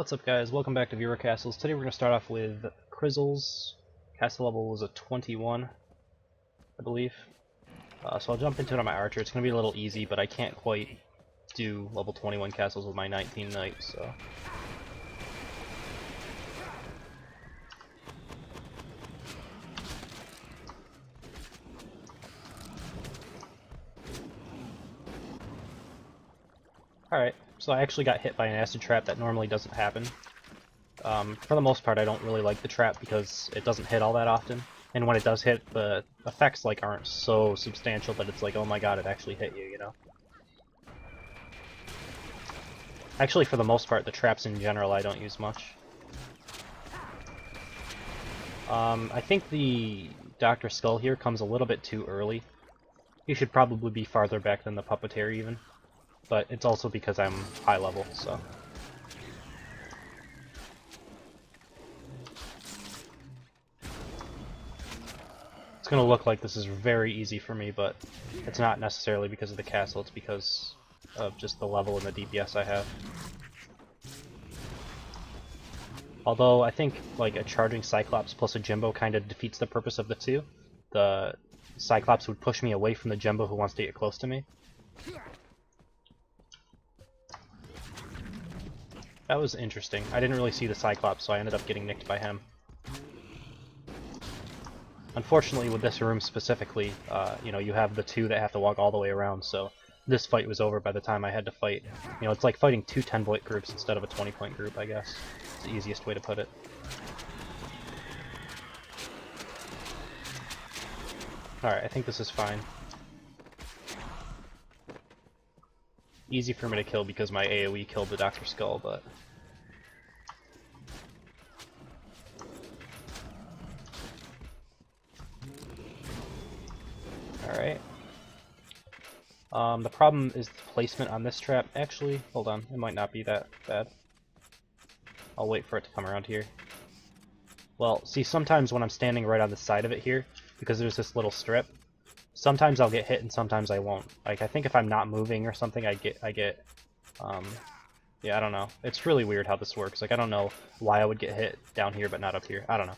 What's up, guys? Welcome back to Viewer Castles. Today we're going to start off with Crizzles. Castle level was a 21, I believe. So I'll jump into it on my archer. It's going to be a little easy, but I can't quite do level 21 castles with my 19 knights, so... Alright, so I actually got hit by an acid trap that normally doesn't happen. For the most part, I don't really like the trap because it doesn't hit all that often. And when it does hit, the effects aren't so substantial that it's like, oh my god, it actually hit you, you know? Actually, for the most part, the traps in general I don't use much. I think the Dr. Skull here comes a little bit too early. He should probably be farther back than the Puppeteer even. But it's also because I'm high level, so... It's gonna look like this is very easy for me, but it's not necessarily because of the castle, it's because of just the level and the DPS I have. Although I think like a charging Cyclops plus a Jimbo kind of defeats the purpose of the two. The Cyclops would push me away from the Jimbo who wants to get close to me. That was interesting. I didn't really see the Cyclops, so I ended up getting nicked by him. Unfortunately, with this room specifically, you know, you have the two that have to walk all the way around, so this fight was over by the time I had to fight. You know, it's like fighting two 10-point groups instead of a 20-point group, I guess. It's the easiest way to put it. Alright, I think this is fine. Easy for me to kill because my AoE killed the Dr. Skull, but... Alright. The problem is the placement on this trap. Actually, hold on, it might not be that bad. I'll wait for it to come around here. Well, see, sometimes when I'm standing right on the side of it here, because there's this little strip, sometimes I'll get hit and sometimes I won't. Like, I think if I'm not moving or something, I get, yeah, I don't know. It's really weird how this works. Like, I don't know why I would get hit down here but not up here. I don't know.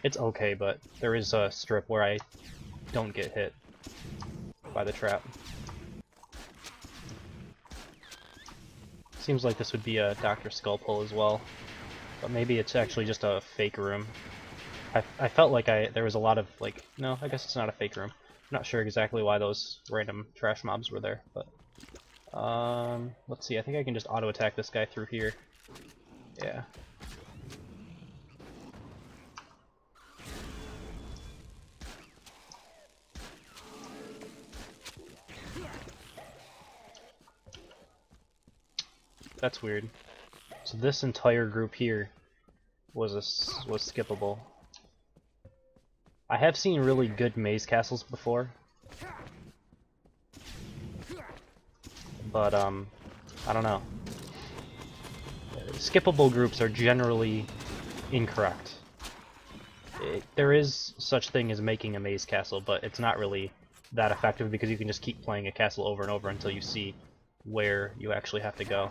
It's okay, but there is a strip where I don't get hit by the trap. Seems like this would be a Dr. Skull pull as well, but maybe it's actually just a fake room. I felt like there was a lot of, like, no, I guess it's not a fake room. I'm not sure exactly why those random trash mobs were there, but... let's see, I think I can just auto-attack this guy through here. Yeah. That's weird. So this entire group here was skippable. I have seen really good maze castles before, but I don't know. Skippable groups are generally incorrect. There is such thing as making a maze castle, but it's not really that effective because you can just keep playing a castle over and over until you see where you actually have to go.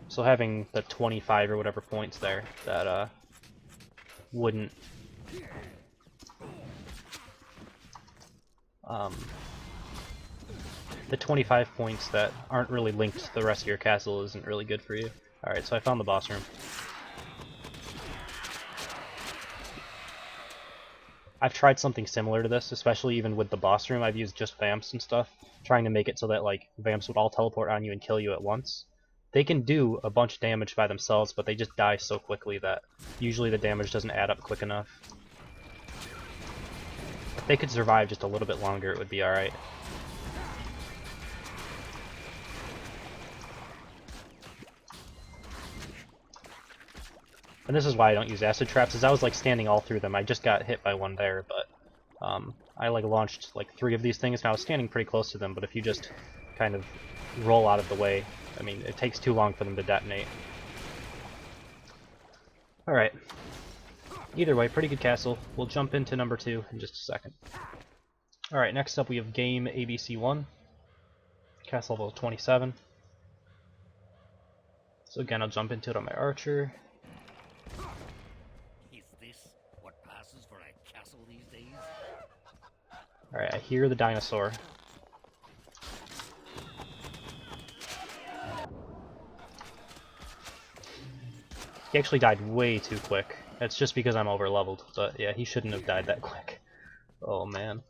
So having the 25 or whatever points there, that wouldn't the 25 points that aren't really linked to the rest of your castle isn't really good for you. Alright, so I found the boss room. I've tried something similar to this, especially even with the boss room. I've used just vamps and stuff, trying to make it so that like vamps would all teleport on you and kill you at once. They can do a bunch of damage by themselves, but they just die so quickly that usually the damage doesn't add up quick enough. If they could survive just a little bit longer, it would be alright. And this is why I don't use acid traps, is I was like standing all through them. I just got hit by one there, but I like launched like 3 of these things, and I was standing pretty close to them, but if you just kind of roll out of the way, I mean, it takes too long for them to detonate. Alright. Either way, pretty good castle. We'll jump into number 2 in just a second. Alright, next up we have game ABC1. Castle level 27. So again, I'll jump into it on my archer. Is this what passes for a castle these days? Alright, I hear the dinosaur. He actually died way too quick. That's just because I'm over leveled, but yeah, he shouldn't have died that quick. Oh man.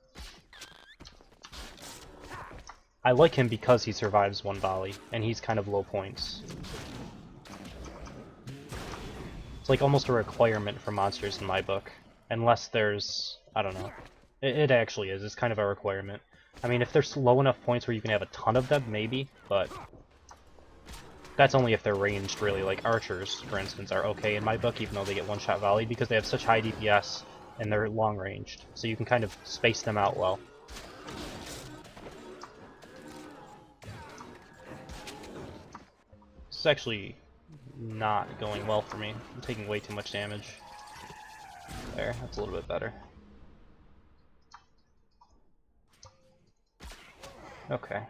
I like him because he survives one volley, and he's kind of low points. It's like almost a requirement for monsters in my book. Unless there's... I don't know. It actually is. It's kind of a requirement. I mean, if there's low enough points where you can have a ton of them, maybe, but... That's only if they're ranged, really. Like archers, for instance, are okay in my book, even though they get one-shot volley, because they have such high DPS, and they're long-ranged. So you can kind of space them out well. This is actually not going well for me. I'm taking way too much damage. There, that's a little bit better. Okay.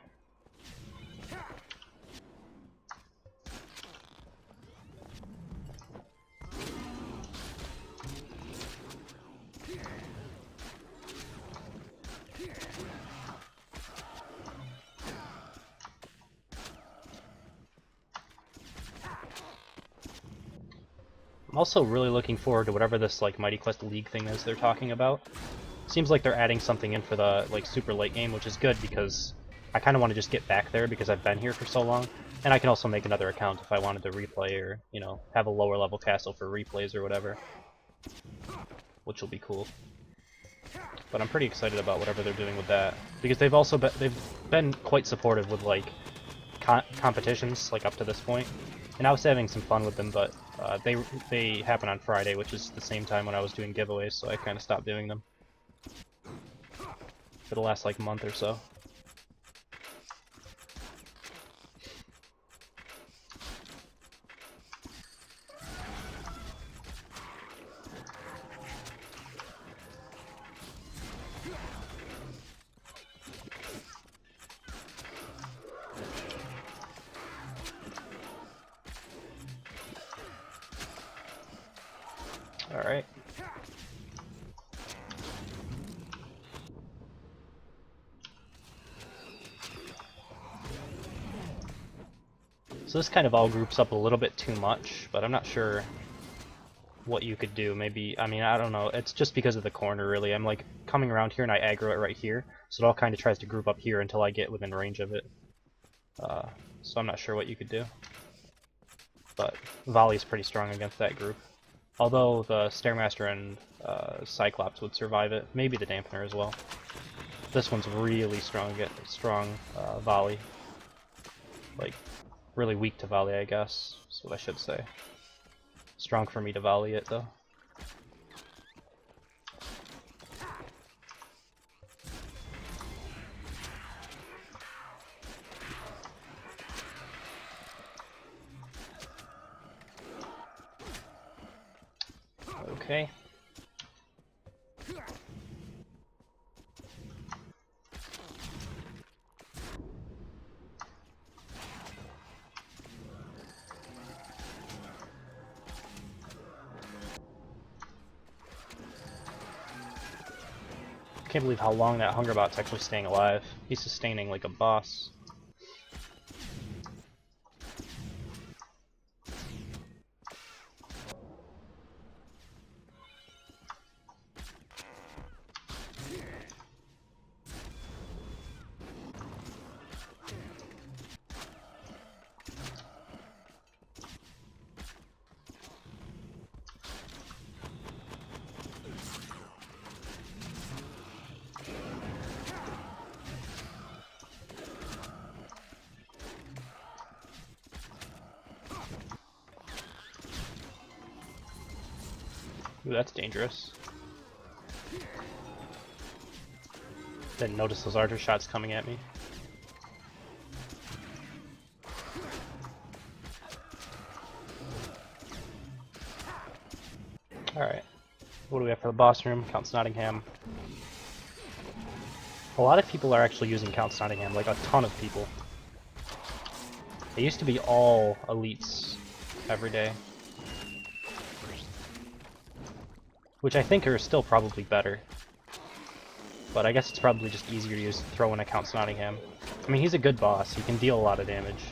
I'm also really looking forward to whatever this like Mighty Quest League thing is they're talking about. Seems like they're adding something in for the like super late game, which is good because I kind of want to just get back there because I've been here for so long, and I can also make another account if I wanted to replay or, you know, have a lower level castle for replays or whatever, which will be cool. But I'm pretty excited about whatever they're doing with that because they've been quite supportive with like competitions like up to this point, and I was having some fun with them, but they happen on Friday, which is the same time when I was doing giveaways, so I kind of stopped doing them for the last like month or so. Alright. So this kind of all groups up a little bit too much, but I'm not sure what you could do. Maybe, I mean, I don't know. It's just because of the corner, really. I'm like coming around here and I aggro it right here, so it all kind of tries to group up here until I get within range of it. So I'm not sure what you could do. But Volley's pretty strong against that group. Although the Stairmaster and Cyclops would survive it. Maybe the Dampener as well. This one's really strong Volley. Like, really weak to Volley, I guess. That's what I should say. Strong for me to Volley it, though. Okay. I can't believe how long that Hungerbot's actually staying alive. He's sustaining like a boss. Ooh, that's dangerous. Didn't notice those archer shots coming at me. Alright. What do we have for the boss room? Count Nottingham. A lot of people are actually using Count Nottingham, like a ton of people. They used to be all elites every day. Which I think are still probably better. But I guess it's probably just easier to use to throw in Counts Nottingham. I mean, he's a good boss. He can deal a lot of damage.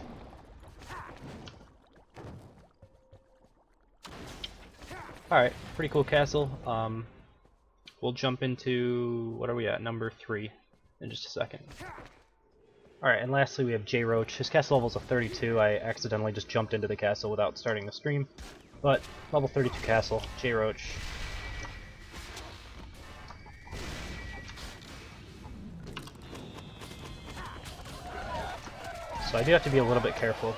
Alright, pretty cool castle. We'll jump into... what are we at? Number 3 in just a second. Alright, and lastly we have J. Roach. His castle level's a 32. I accidentally just jumped into the castle without starting the stream. But, level 32 castle, J. Roach. So I do have to be a little bit careful.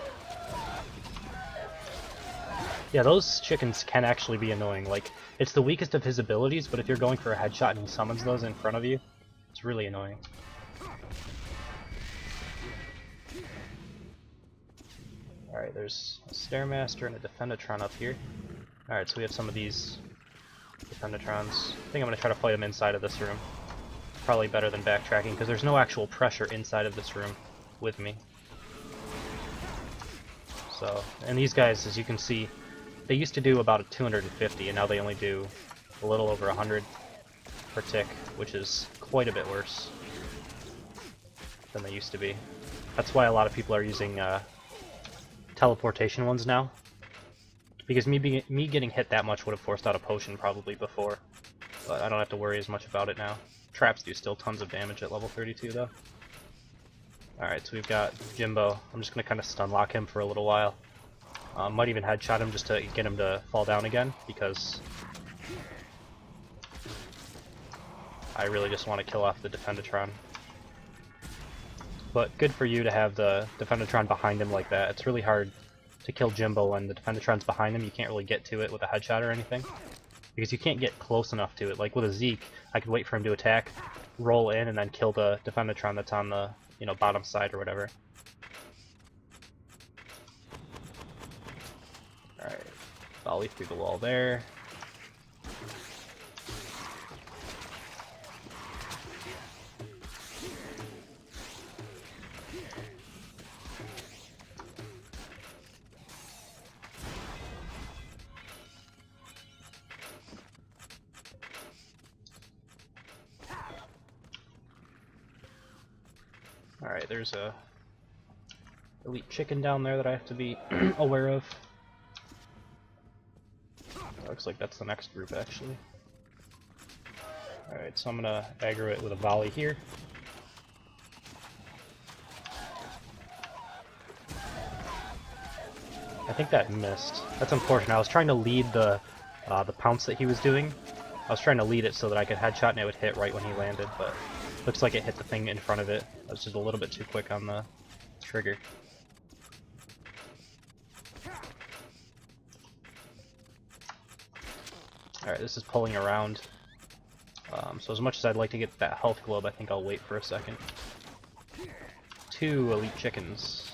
Yeah, those chickens can actually be annoying. Like, it's the weakest of his abilities, but if you're going for a headshot and he summons those in front of you, it's really annoying. Alright, there's a Stairmaster and a Defendatron up here. Alright, so we have some of these Defendatrons. I think I'm going to try to fight them inside of this room. Probably better than backtracking, because there's no actual pressure inside of this room with me. So, and these guys, as you can see, they used to do about a 250, and now they only do a little over 100 per tick, which is quite a bit worse than they used to be. That's why a lot of people are using teleportation ones now, because me getting hit that much would have forced out a potion probably before, but I don't have to worry as much about it now. Traps do still tons of damage at level 32 though. Alright, so we've got Jimbo. I'm just going to kind of stun lock him for a little while. Might even headshot him just to get him to fall down again, because I really just want to kill off the Defendatron. But good for you to have the Defendatron behind him like that. It's really hard to kill Jimbo when the Defendatron's behind him. You can't really get to it with a headshot or anything, because you can't get close enough to it. Like with a Zeke, I could wait for him to attack, roll in, and then kill the Defendatron that's on the, you know, bottom side or whatever. Alright, volley through the wall there. Alright, there's a elite chicken down there that I have to be aware of. Looks like that's the next group, actually. Alright, so I'm gonna aggro it with a volley here. I think that missed. That's unfortunate. I was trying to lead the pounce that he was doing. I was trying to lead it so that I could headshot and it would hit right when he landed, but looks like it hit the thing in front of it. I was just a little bit too quick on the trigger. Alright, this is pulling around. So as much as I'd like to get that health globe, I think I'll wait for a second. 2 elite chickens.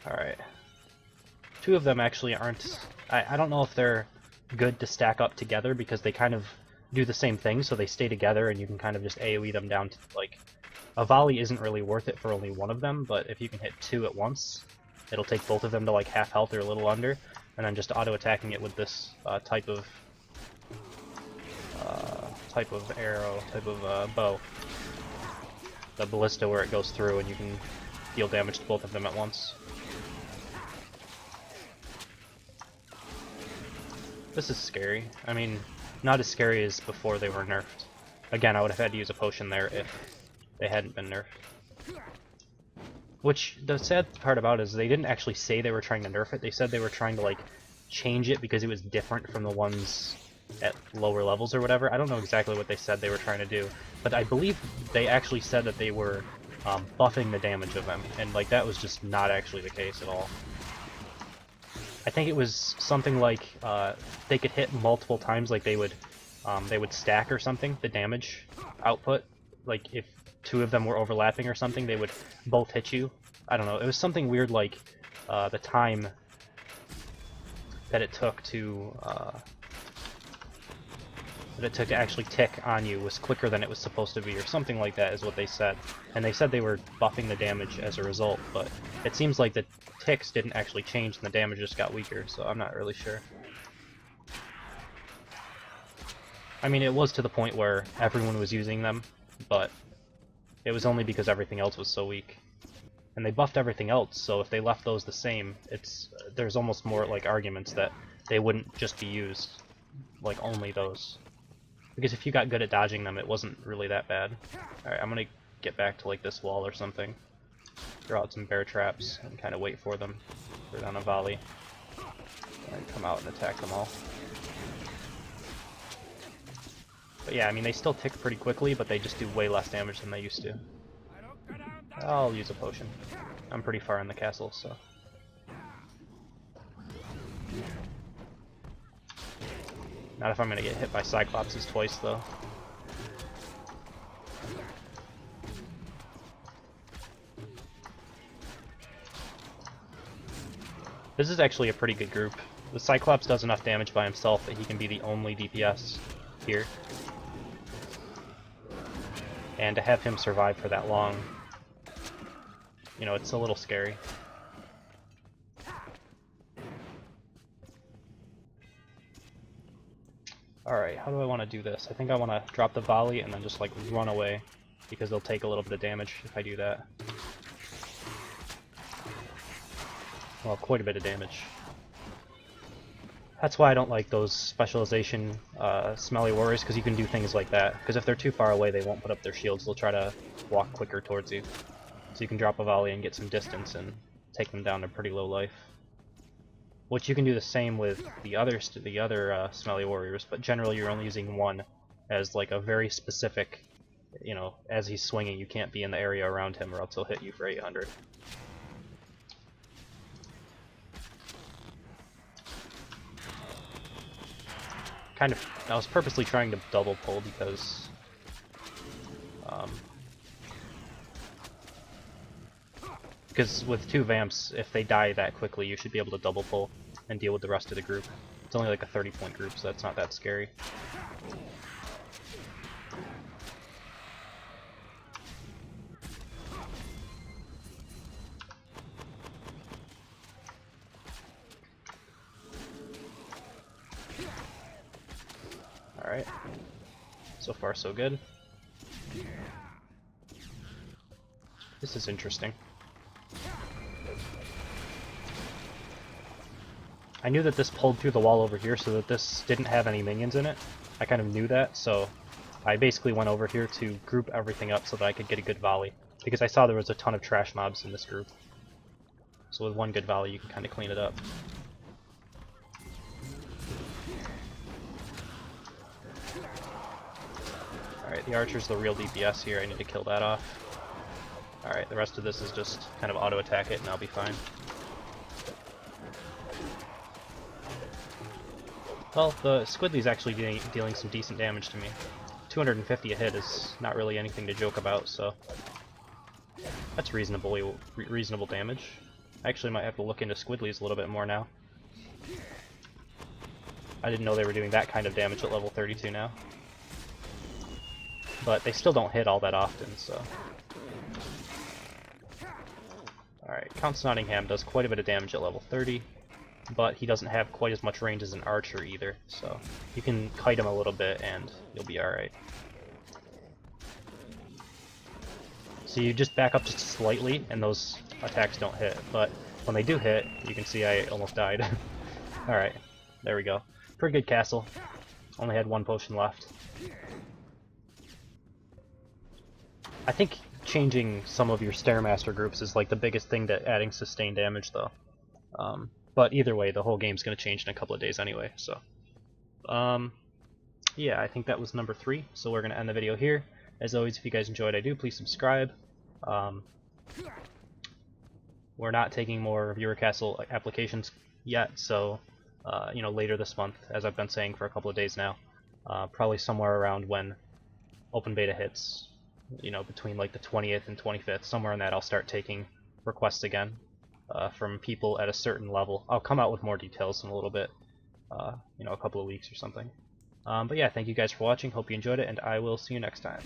Alright. 2 of them actually aren't... I don't know if they're good to stack up together, because they kind of do the same thing, so they stay together and you can kind of just AoE them down to, like... A volley isn't really worth it for only one of them, but if you can hit 2 at once, it'll take both of them to like half health or a little under, and then just auto-attacking it with this type of arrow, type of bow. The ballista where it goes through and you can deal damage to both of them at once. This is scary. I mean, not as scary as before they were nerfed. Again, I would have had to use a potion there if they hadn't been nerfed. Which, the sad part about it is they didn't actually say they were trying to nerf it. They said they were trying to, like, change it because it was different from the ones at lower levels or whatever. I don't know exactly what they said they were trying to do, but I believe they actually said that they were buffing the damage of them, and, like, that was just not actually the case at all. I think it was something like they could hit multiple times, like they would stack or something, the damage output. Like, if 2 of them were overlapping or something, they would both hit you. I don't know, it was something weird like the time that it took to that it took to actually tick on you was quicker than it was supposed to be, or something like that is what they said. And they said they were buffing the damage as a result, but it seems like the ticks didn't actually change and the damage just got weaker, so I'm not really sure. I mean, it was to the point where everyone was using them, but it was only because everything else was so weak. And they buffed everything else, so if they left those the same, there's almost more like arguments that they wouldn't just be used, like only those. Because if you got good at dodging them, it wasn't really that bad. Alright, I'm gonna get back to like this wall or something. Throw out some bear traps and kind of wait for them. Throw down a volley. And come out and attack them all. But yeah, I mean, they still tick pretty quickly, but they just do way less damage than they used to. I'll use a potion. I'm pretty far in the castle, so... Not if I'm gonna get hit by Cyclopses twice, though. This is actually a pretty good group. The Cyclops does enough damage by himself that he can be the only DPS here. And to have him survive for that long, you know, it's a little scary. Alright, how do I want to do this? I think I want to drop the volley and then just like run away, because they'll take a little bit of damage if I do that. Well, quite a bit of damage. That's why I don't like those specialization smelly warriors, because you can do things like that. Because if they're too far away, they won't put up their shields, they'll try to walk quicker towards you. So you can drop a volley and get some distance and take them down to pretty low life. Which you can do the same with the other smelly warriors, but generally you're only using one as like a very specific, you know, as he's swinging you can't be in the area around him or else he'll hit you for 800. I was purposely trying to double pull because with two vamps, if they die that quickly, you should be able to double pull and deal with the rest of the group. It's only like a 30-point group, so that's not that scary. Alright. So far, so good. This is interesting. I knew that this pulled through the wall over here so that this didn't have any minions in it. I kind of knew that, so I basically went over here to group everything up so that I could get a good volley. Because I saw there was a ton of trash mobs in this group. So with one good volley you can kind of clean it up. Alright, the archer's the real DPS here, I need to kill that off. Alright, the rest of this is just kind of auto-attack it and I'll be fine. Well, the Squidly's actually dealing some decent damage to me. 250 a hit is not really anything to joke about, so that's reasonable damage. I actually might have to look into Squidly's a little bit more now. I didn't know they were doing that kind of damage at level 32 now. But they still don't hit all that often, so... Alright, Count Nottingham does quite a bit of damage at level 30. But he doesn't have quite as much range as an archer either, so you can kite him a little bit and you'll be alright. So you just back up just slightly and those attacks don't hit, but when they do hit, you can see I almost died. Alright, there we go. Pretty good castle. Only had one potion left. I think changing some of your Stairmaster groups is like the biggest thing to adding sustained damage though. But either way, the whole game's going to change in a couple of days anyway, so... yeah, I think that was number 3, so we're going to end the video here. As always, if you guys enjoyed, please subscribe. We're not taking more Viewer Castle applications yet, so, you know, later this month, as I've been saying for a couple of days now. Probably somewhere around when open beta hits, you know, between like the 20th and 25th, somewhere in that I'll start taking requests again. From people at a certain level. I'll come out with more details in a little bit, you know, a couple of weeks or something. But yeah, thank you guys for watching, hope you enjoyed it, and I will see you next time.